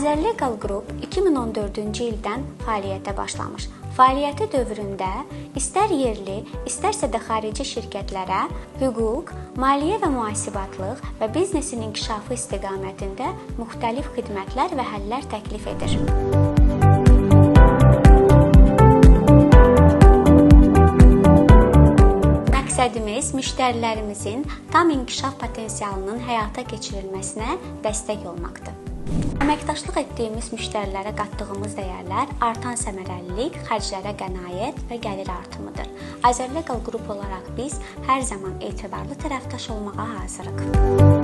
Azərlegal Qrup 2014-cü ildən fəaliyyətə başlamış. Fəaliyyəti dövründə istər yerli, istərsə də xarici şirkətlərə hüquq, maliyyə və mühasibatlıq və biznesin inkişafı istiqamətində müxtəlif xidmətlər və həllər təklif edir. Məqsədimiz müştərilərimizin tam inkişaf potensialının həyata keçirilməsinə dəstək olmaqdır. Əməkdaşlıq etdiyimiz müştərilərə qatdığımız dəyərlər artan səmərəlilik, xərclərə qənaət və gəlir artımıdır. Azərlegal Qrup olaraq biz hər zaman etibarlı tərəfdaş olmağa hazırıq.